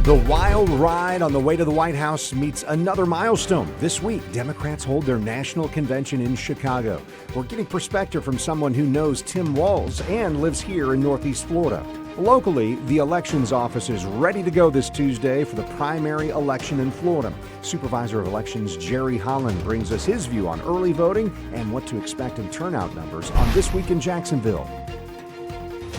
The wild ride on the way to the White House meets another milestone. This week, Democrats hold their national convention in Chicago. We're getting perspective from someone who knows Tim Walz and lives here in Northeast Florida. Locally, the elections office is ready to go this Tuesday for the primary election in Florida. Supervisor of Elections Jerry Holland brings us his view on early voting and what to expect in turnout numbers on This Week in Jacksonville.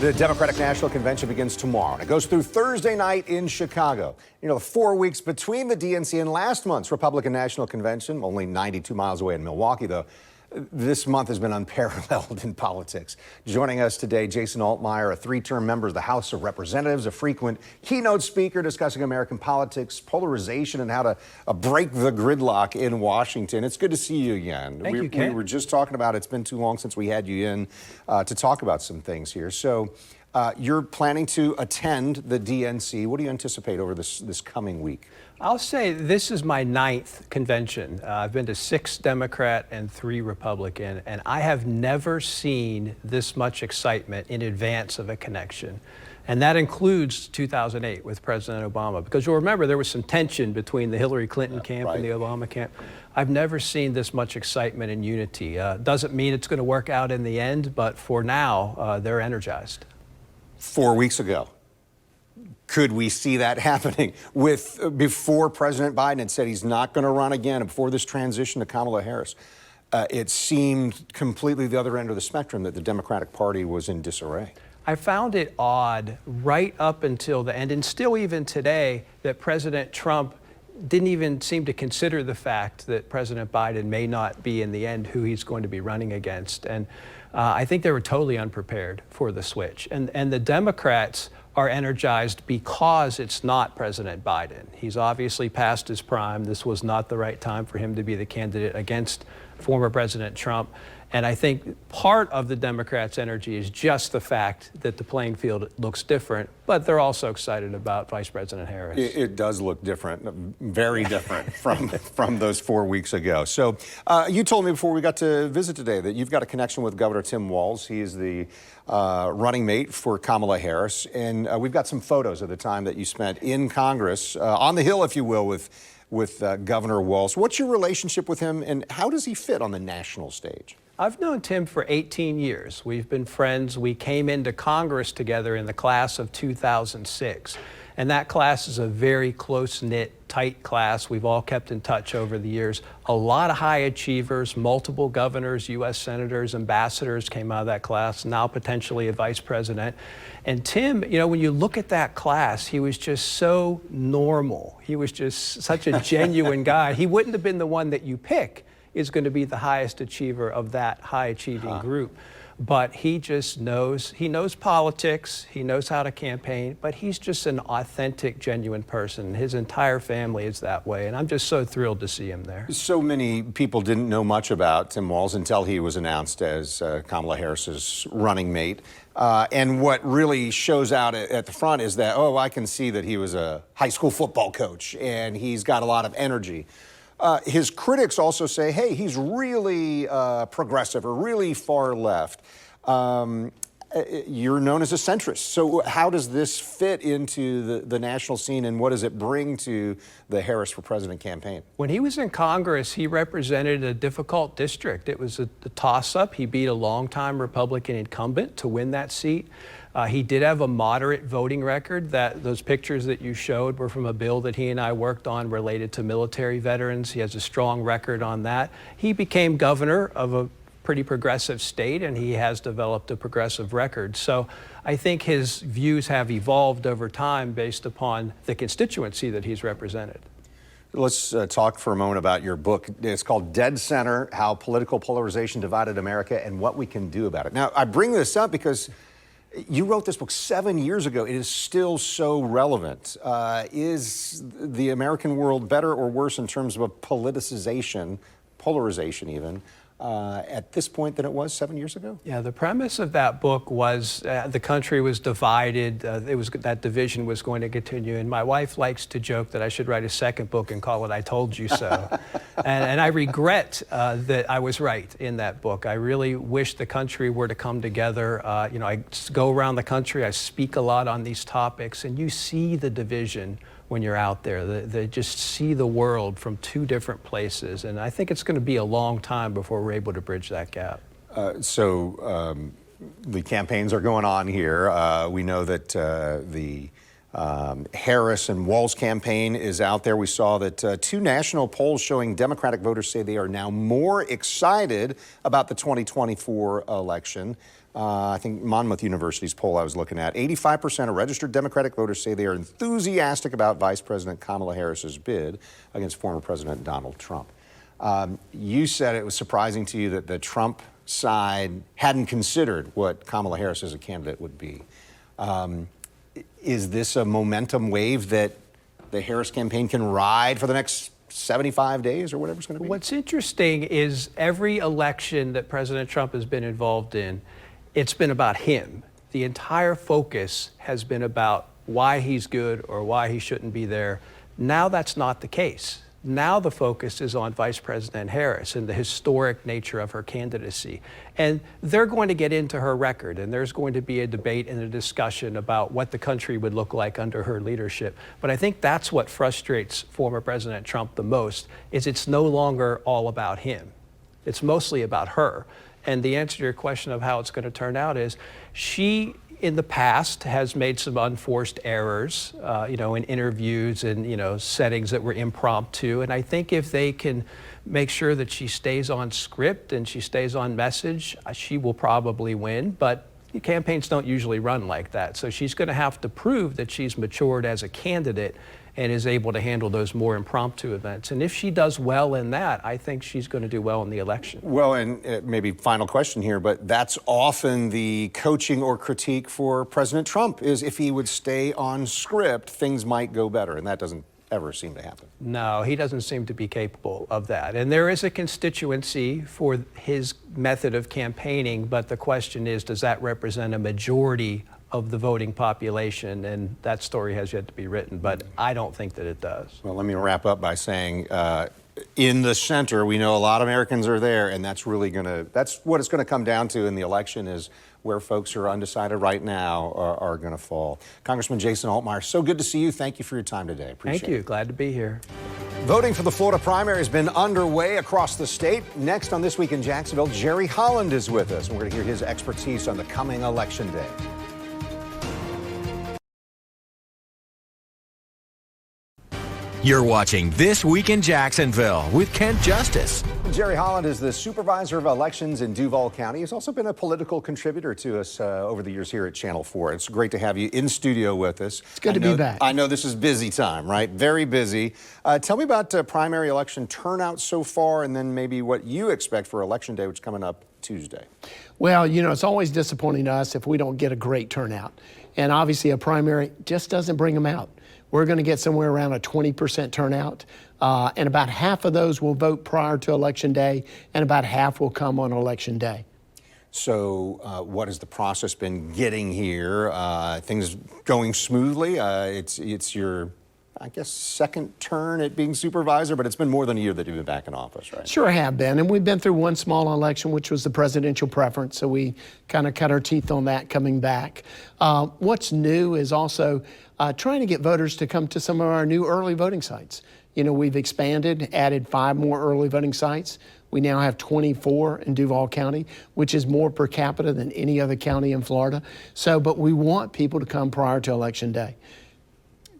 The Democratic National Convention begins tomorrow, and it goes through Thursday night in Chicago. You know, the 4 weeks between the DNC and last month's Republican National Convention, only 92 miles away in Milwaukee, though, this month has been unparalleled in politics. Joining us today, Jason Altmaier, a three-term member of the House of Representatives, a frequent keynote speaker discussing American politics, polarization, and how to break the gridlock in Washington. It's good to see you again. Thank you, Ken. We were just talking about it's been too long since we had you in to talk about some things here. So you're planning to attend the DNC. What do you anticipate over this coming week? I'll say this is my 9th convention. I've been to 6 Democrat and 3 Republican, and I have never seen this much excitement in advance of a connection. And that includes 2008 with President Obama, because you'll remember there was some tension between the Hillary Clinton camp and the Obama camp. I've never seen this much excitement and unity. Doesn't mean it's going to work out in the end, but for now, they're energized. 4 weeks ago, could we see that happening before President Biden had said he's not going to run again, and before this transition to Kamala Harris? It seemed completely the other end of the spectrum that the Democratic Party was in disarray. I found it odd right up until the end, and still even today, that President Trump didn't even seem to consider the fact that President Biden may not be in the end who he's going to be running against. And I think they were totally unprepared for the switch. And the Democrats are energized because it's not President Biden. He's obviously past his prime. This was not the right time for him to be the candidate against former President Trump. And I think part of the Democrats' energy is just the fact that the playing field looks different, but they're also excited about Vice President Harris. It does look different, very different from those 4 weeks ago. So you told me before we got to visit today that you've got a connection with Governor Tim Walz. He is the running mate for Kamala Harris. And we've got some photos of the time that you spent in Congress, on the Hill, if you will, with Governor Walz. What's your relationship with him, and how does he fit on the national stage? I've known Tim for 18 years. We've been friends. We came into Congress together in the class of 2006. And that class is a very close-knit, tight class. We've all kept in touch over the years. A lot of high achievers, multiple governors, U.S. senators, ambassadors came out of that class, now potentially a vice president. And Tim, you know, when you look at that class, he was just so normal. He was just such a genuine guy. He wouldn't have been the one that you pick is going to be the highest achiever of that high-achieving group. But he just knows, he knows politics, he knows how to campaign, but he's just an authentic, genuine person. His entire family is that way, and I'm just so thrilled to see him there. So many people didn't know much about Tim Walz until he was announced as Kamala Harris's running mate. And what really shows out at the front is that, I can see that he was a high school football coach, and he's got a lot of energy. His critics also say, hey, he's really progressive or really far left. You're known as a centrist. So how does this fit into the national scene, and what does it bring to the Harris for President campaign? When he was in Congress, he represented a difficult district. It was a toss-up. He beat a longtime Republican incumbent to win that seat. He did have a moderate voting record. Those pictures that you showed were from a bill that he and I worked on related to military veterans. He has a strong record on that. He became governor of a pretty progressive state, and he has developed a progressive record. So I think his views have evolved over time based upon the constituency that he's represented. Let's talk for a moment about your book. It's called Dead Center: How Political Polarization Divided America and What We Can Do About It. Now, I bring this up because you wrote this book 7 years ago. It is still so relevant. Is the American world better or worse in terms of politicization, polarization even, at this point than it was 7 years ago? Yeah, the premise of that book was the country was divided. That division was going to continue. And my wife likes to joke that I should write a second book and call it I Told You So. and I regret that I was right in that book. I really wish the country were to come together. I go around the country, I speak a lot on these topics, and you see the division when you're out there. They just see the world from two different places, and I think it's going to be a long time before we're able to bridge that gap. The campaigns are going on here. We know that the Harris and Walz campaign is out there. We saw that two national polls showing Democratic voters say they are now more excited about the 2024 election. I think Monmouth University's poll I was looking at, 85% of registered Democratic voters say they are enthusiastic about Vice President Kamala Harris's bid against former President Donald Trump. You said it was surprising to you that the Trump side hadn't considered what Kamala Harris as a candidate would be. Is this a momentum wave that the Harris campaign can ride for the next 75 days or whatever it's going to be? What's interesting is every election that President Trump has been involved in, it's been about him. The entire focus has been about why he's good or why he shouldn't be there. Now that's not the case. Now the focus is on Vice President Harris and the historic nature of her candidacy. And they're going to get into her record, and there's going to be a debate and a discussion about what the country would look like under her leadership. But I think that's what frustrates former President Trump the most, is it's no longer all about him. It's mostly about her. And the answer to your question of how it's going to turn out is she, in the past, has made some unforced errors, in interviews and, settings that were impromptu. And I think if they can make sure that she stays on script and she stays on message, she will probably win. But campaigns don't usually run like that. So she's going to have to prove that she's matured as a candidate and is able to handle those more impromptu events. And if she does well in that, I think she's going to do well in the election. Well, and maybe final question here, but that's often the coaching or critique for President Trump, is if he would stay on script, things might go better, and that doesn't ever seem to happen. No, he doesn't seem to be capable of that. And there is a constituency for his method of campaigning, but the question is, does that represent a majority of the voting population? And that story has yet to be written, but I don't think that it does. Well, let me wrap up by saying, in the center, we know a lot of Americans are there, and that's what it's going to come down to in the election, is where folks who are undecided right now are going to fall. Congressman Jason Altmaier, so good to see you. Thank you for your time today. Appreciate it. Thank you. Glad to be here. Voting for the Florida primary has been underway across the state. Next on This Week in Jacksonville, Jerry Holland is with us, and we're going to hear his expertise on the coming election day. You're watching This Week in Jacksonville with Kent Justice. Jerry Holland is the Supervisor of Elections in Duval County. He's also been a political contributor to us over the years here at Channel 4. It's great to have you in studio with us. It's good to be back. I know this is busy time, right? Very busy. Tell me about primary election turnout so far, and then maybe what you expect for Election Day, which is coming up Tuesday. Well, it's always disappointing to us if we don't get a great turnout. And obviously a primary just doesn't bring them out. We're going to get somewhere around a 20% turnout, and about half of those will vote prior to Election Day, and about half will come on Election Day. So what has the process been getting here? Things going smoothly? It's your, I guess, second turn at being supervisor, but it's been more than a year that you've been back in office, right? Sure have been, and we've been through one small election, which was the presidential preference, so we kind of cut our teeth on that coming back. What's new is also trying to get voters to come to some of our new early voting sites. We've expanded, added 5 more early voting sites. We now have 24 in Duval County, which is more per capita than any other county in Florida. But we want people to come prior to Election Day.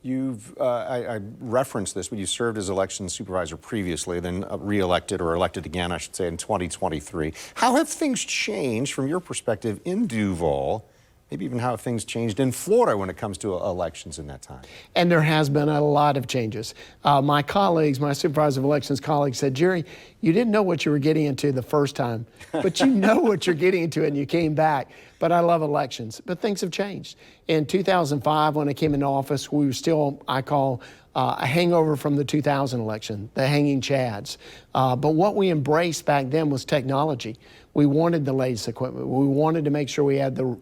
I referenced this, but you served as election supervisor previously, then re-elected, or elected again, I should say, in 2023. How have things changed from your perspective in Duval? Maybe even how have things changed in Florida when it comes to elections in that time? And there has been a lot of changes. My colleagues, my supervisor of elections colleagues said, Jerry, you didn't know what you were getting into the first time, but you know what you're getting into and you came back. But I love elections. But things have changed. In 2005, when I came into office, we were still, I call, a hangover from the 2000 election, the hanging chads. But what we embraced back then was technology. We wanted the latest equipment. We wanted to make sure we had the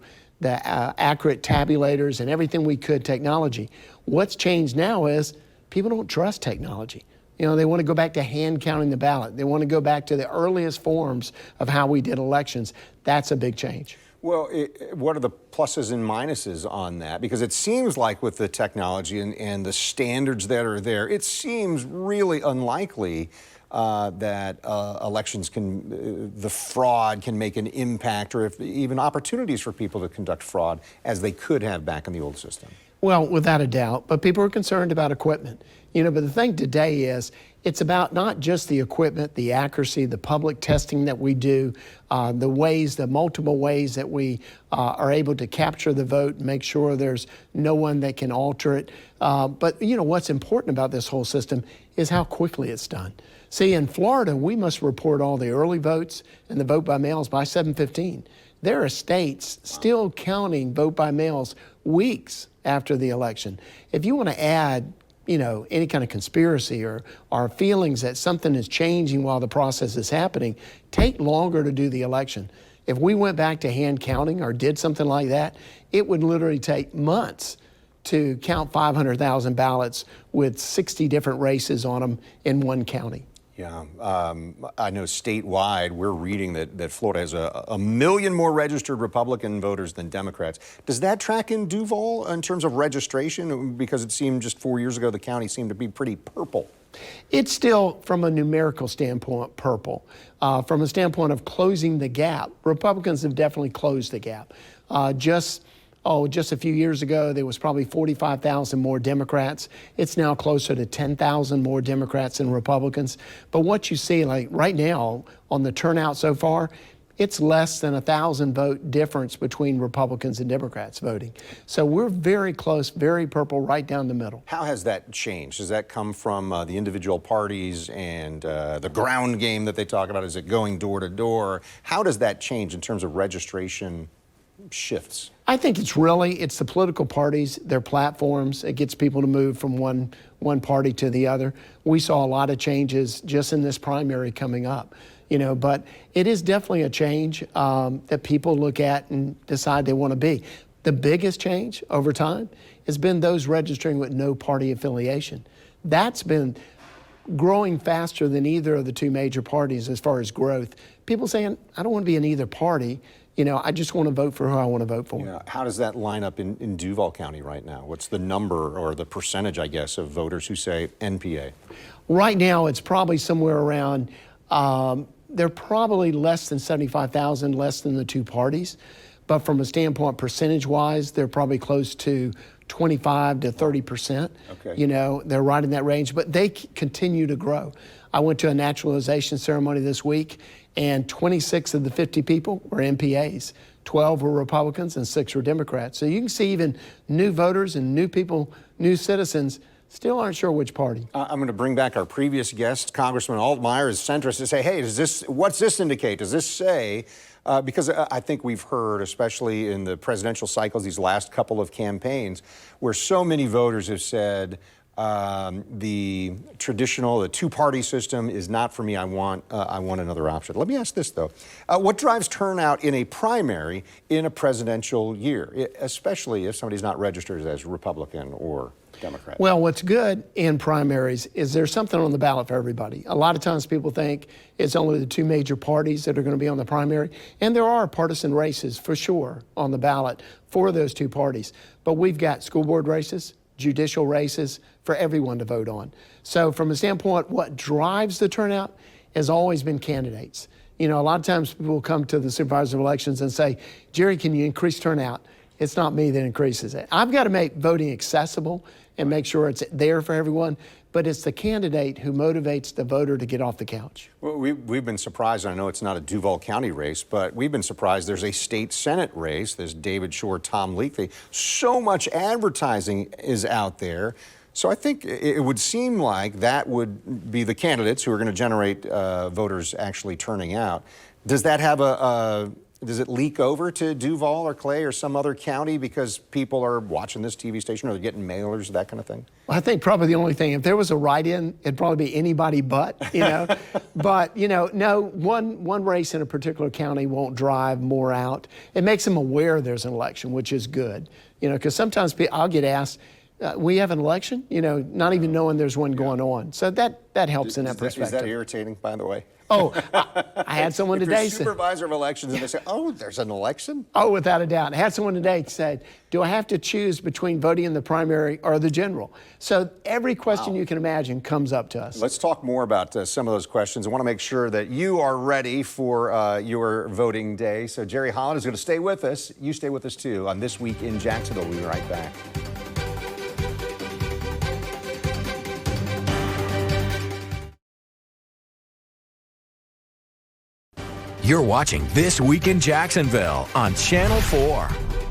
accurate tabulators and everything we could technology. What's changed now is people don't trust technology. They want to go back to hand counting the ballot. They want to go back to the earliest forms of how we did elections. That's a big change. Well, what are the pluses and minuses on that? Because it seems like with the technology and the standards that are there, it seems really unlikely that elections the fraud can make an impact, or if even opportunities for people to conduct fraud as they could have back in the old system. Well, without a doubt, but people are concerned about equipment. But the thing today is, it's about not just the equipment, the accuracy, the public testing that we do, the multiple ways that we are able to capture the vote and make sure there's no one that can alter it. But what's important about this whole system is how quickly it's done. See, in Florida, we must report all the early votes and the vote by mails by 7:15. There are states still counting vote by mails weeks after the election. If you want to add any kind of conspiracy or feelings that something is changing while the process is happening, take longer to do the election. If we went back to hand counting or did something like that, it would literally take months to count 500,000 ballots with 60 different races on them in one county. Yeah, I know statewide we're reading that Florida has a million more registered Republican voters than Democrats. Does that track in Duval in terms of registration? Because it seemed just 4 years ago the county seemed to be pretty purple. It's still, from a numerical standpoint, purple. From a standpoint of closing the gap, Republicans have definitely closed the gap. Just a few years ago, there was probably 45,000 more Democrats. It's now closer to 10,000 more Democrats than Republicans. But what you see, like right now, on the turnout so far, it's less than 1,000 vote difference between Republicans and Democrats voting. So we're very close, very purple, right down the middle. How has that changed? Does that come from the individual parties and the ground game that they talk about? Is it going door to door? How does that change in terms of registration shifts? I think it's the political parties, their platforms. It gets people to move from one party to the other. We saw a lot of changes just in this primary coming up, but it is definitely a change that people look at and decide they want to be. The biggest change over time has been those registering with no party affiliation. That's been growing faster than either of the two major parties as far as growth. People saying, I don't want to be in either party. I just want to vote for who I want to vote for. Yeah. How does that line up in Duval County right now? What's the number or the percentage, I guess, of voters who say NPA? Right now, it's probably somewhere around, they're probably less than 75,000, less than the two parties. But from a standpoint percentage-wise, they're probably close to 25 to 30%. Okay. They're right in that range, but they continue to grow. I went to a naturalization ceremony this week, and 26 of the 50 people were NPAs. 12 were Republicans and 6 were Democrats. So you can see even new voters and new people, new citizens, still aren't sure which party. I'm going to bring back our previous guest, Congressman Altmaier, is centrist, to say, hey, what's this indicate? Does this say, because I think we've heard, especially in the presidential cycles, these last couple of campaigns, where so many voters have said, the two-party system is not for me. I want another option. Let me ask this, though. What drives turnout in a primary in a presidential year, especially if somebody's not registered as Republican or Democrat? Well, what's good in primaries is there's something on the ballot for everybody. A lot of times people think it's only the two major parties that are going to be on the primary, and there are partisan races for sure on the ballot for those two parties. But we've got school board races, judicial races for everyone to vote on. So from a standpoint, what drives the turnout has always been candidates. A lot of times people will come to the Supervisor of Elections and say, Jerry, can you increase turnout? It's not me that increases it. I've got to make voting accessible and make sure it's there for everyone, but it's the candidate who motivates the voter to get off the couch. Well, we've been surprised. I know it's not a Duval County race, but we've been surprised there's a state Senate race. There's David Shore, Tom Leakley. So much advertising is out there. So I think it would seem like that would be the candidates who are going to generate voters actually turning out. Does that have does it leak over to Duval or Clay or some other county because people are watching this TV station or they're getting mailers, that kind of thing? I think probably the only thing, if there was a write-in, it'd probably be anybody but. But, no, one race in a particular county won't drive more out. It makes them aware there's an election, which is good. Because sometimes I'll get asked, we have an election, not even knowing there's one going on. So that helps in that perspective. Is that irritating, by the way? Oh, I had someone today say, supervisor of elections, and they say, "Oh, there's an election." Oh, without a doubt. I had someone today say, "Do I have to choose between voting in the primary or the general?" So every question you can imagine comes up to us. Let's talk more about some of those questions. I want to make sure that you are ready for your voting day. So Jerry Holland is going to stay with us. You stay with us too on This Week in Jacksonville. We'll be right back. You're watching This Week in Jacksonville on Channel 4.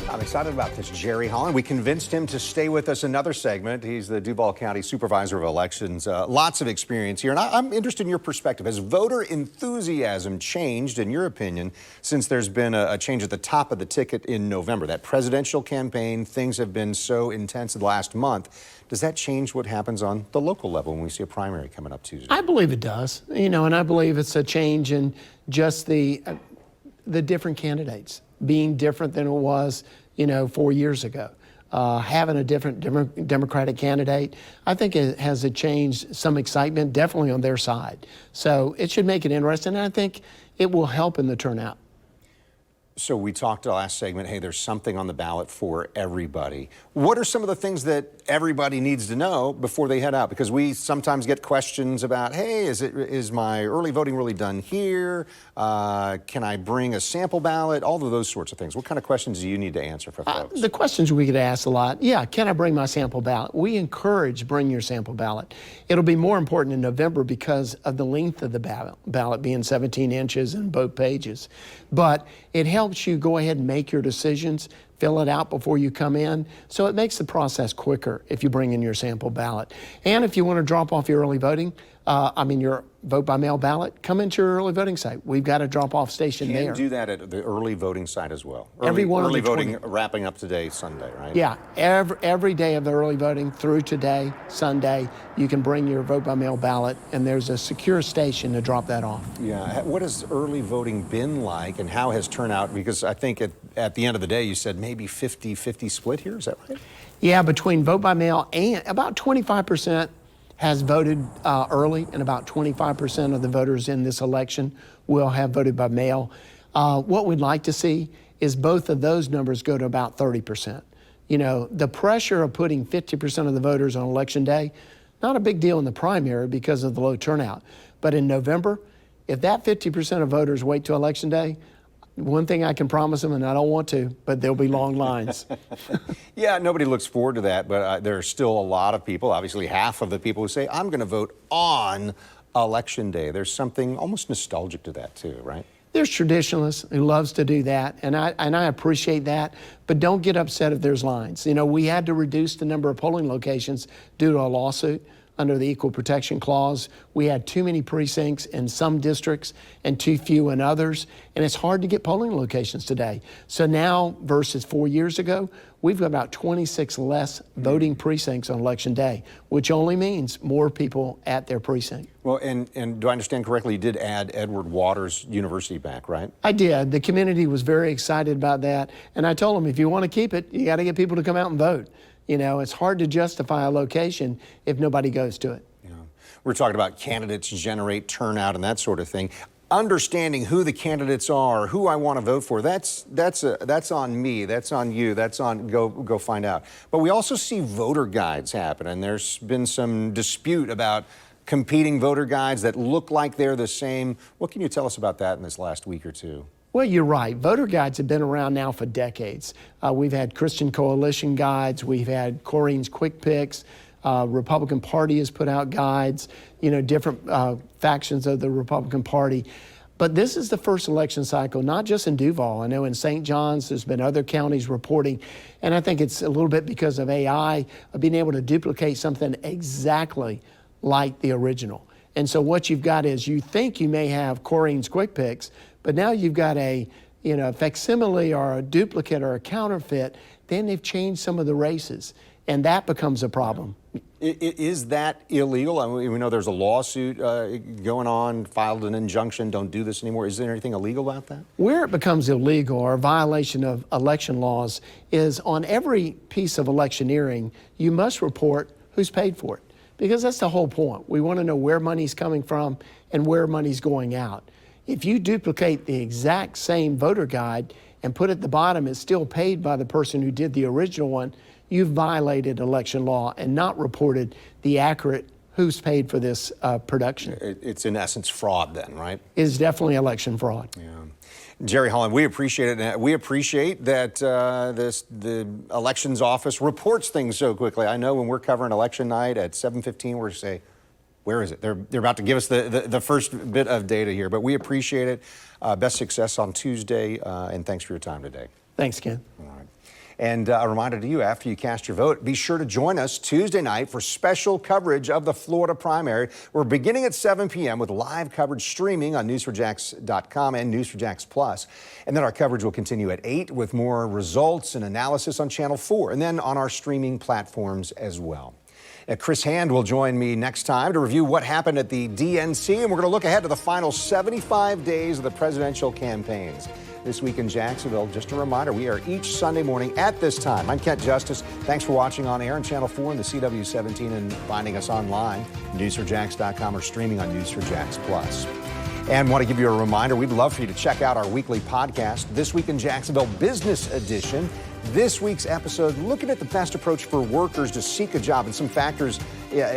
I'm excited about this, Jerry Holland. We convinced him to stay with us another segment. He's the Duval County Supervisor of Elections. Lots of experience here. And I'm interested in your perspective. Has voter enthusiasm changed, in your opinion, since there's been a change at the top of the ticket in November? That presidential campaign, things have been so intense the last month. Does that change what happens on the local level when we see a primary coming up Tuesday? I believe it does, and I believe it's a change in just the different candidates being different than it was, 4 years ago. Having a different Democratic candidate, I think it has changed some excitement, definitely on their side. So it should make it interesting, and I think it will help in the turnout. So we talked last segment, hey, there's something on the ballot for everybody. What are some of the things that everybody needs to know before they head out? Because we sometimes get questions about, hey, is my early voting really done here? Can I bring a sample ballot? All of those sorts of things. What kind of questions do you need to answer for folks? The questions we get asked a lot, can I bring my sample ballot? We encourage bring your sample ballot. It'll be more important in November because of the length of the ballot being 17 inches in both pages. But it helps you go ahead and make your decisions, fill it out before you come in. So it makes the process quicker if you bring in your sample ballot. And if you want to drop off your early voting, your vote by mail ballot, come into your early voting site. We've got a drop-off station there. You can do that at the early voting site as well. Every early voting wrapping up today, Sunday, right? Yeah, every day of the early voting through today, Sunday, you can bring your vote by mail ballot, and there's a secure station to drop that off. Yeah, what has early voting been like, and how has turnout? Because I think at the end of the day, you said maybe 50-50 split here, is that right? Yeah, between vote by mail and about 25% has voted early, and about 25% of the voters in this election will have voted by mail. What we'd like to see is both of those numbers go to about 30%. The pressure of putting 50% of the voters on election day, not a big deal in the primary because of the low turnout. But in November, if that 50% of voters wait till election day, one thing I can promise them, and I don't want to, but there'll be long lines. Yeah, nobody looks forward to that, but there are still a lot of people, obviously half of the people who say, I'm going to vote on Election Day. There's something almost nostalgic to that too, right? There's traditionalists who loves to do that, and I appreciate that, but don't get upset if there's lines. We had to reduce the number of polling locations due to a lawsuit under the Equal Protection Clause. We had too many precincts in some districts and too few in others, and it's hard to get polling locations today. So now versus 4 years ago, we've got about 26 less voting precincts on Election Day, which only means more people at their precinct. Well, and do I understand correctly, you did add Edward Waters University back, right? I did. The community was very excited about that, and I told them, if you want to keep it, you got to get people to come out and vote. It's hard to justify a location if nobody goes to it. Yeah. We're talking about candidates generate turnout and that sort of thing. Understanding who the candidates are, who I want to vote for, that's on me, that's on you, that's on go find out. But we also see voter guides happen, and there's been some dispute about competing voter guides that look like they're the same. What can you tell us about that in this last week or two? Well, you're right. Voter guides have been around now for decades. We've had Christian Coalition guides. We've had Corrine's Quick Picks. Republican Party has put out guides, different factions of the Republican Party. But this is the first election cycle, not just in Duval. I know in St. John's, there's been other counties reporting. And I think it's a little bit because of AI, of being able to duplicate something exactly like the original. And so what you've got is, you think you may have Corrine's Quick Picks, but now you've got a facsimile or a duplicate or a counterfeit. Then they've changed some of the races, and that becomes a problem. Is that illegal? I mean, we know there's a lawsuit going on, filed an injunction, don't do this anymore. Is there anything illegal about that? Where it becomes illegal or a violation of election laws is on every piece of electioneering, you must report who's paid for it. Because that's the whole point. We want to know where money's coming from and where money's going out. If you duplicate the exact same voter guide and put at the bottom it's still paid by the person who did the original one, you've violated election law and not reported the accurate who's paid for this production. It's in essence fraud then, right? It is definitely election fraud. Yeah. Jerry Holland, we appreciate it. We appreciate that the elections office reports things so quickly. I know when we're covering election night at 7:15, we're say, where is it? They're about to give us the first bit of data here, but we appreciate it. Best success on Tuesday, and thanks for your time today. Thanks, Ken. All right. And a reminder to you, after you cast your vote, be sure to join us Tuesday night for special coverage of the Florida primary. We're beginning at 7 p.m. with live coverage streaming on news4jax.com and News4Jax Plus. And then our coverage will continue at 8 with more results and analysis on Channel 4 and then on our streaming platforms as well. Chris Hand will join me next time to review what happened at the DNC, and we're going to look ahead to the final 75 days of the presidential campaigns. This week in Jacksonville, just a reminder, we are each Sunday morning at this time. I'm Kent Justice. Thanks for watching on air on Channel 4 and the CW17 and finding us online, news4jax.com or streaming on News4Jax Plus. And want to give you a reminder, we'd love for you to check out our weekly podcast, This Week in Jacksonville Business Edition. This week's episode, looking at the best approach for workers to seek a job and some factors.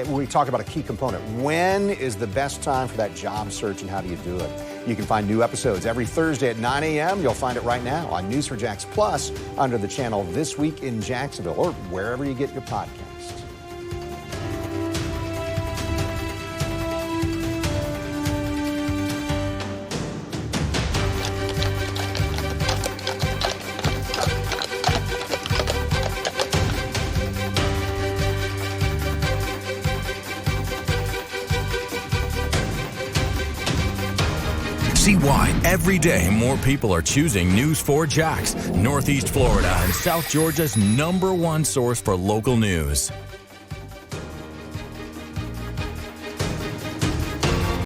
We talk about a key component. When is the best time for that job search and how do you do it? You can find new episodes every Thursday at 9 a.m. You'll find it right now on News4Jax Plus under the channel This Week in Jacksonville or wherever you get your podcasts. See why every day more people are choosing News4Jax, Northeast Florida and South Georgia's #1 source for local news.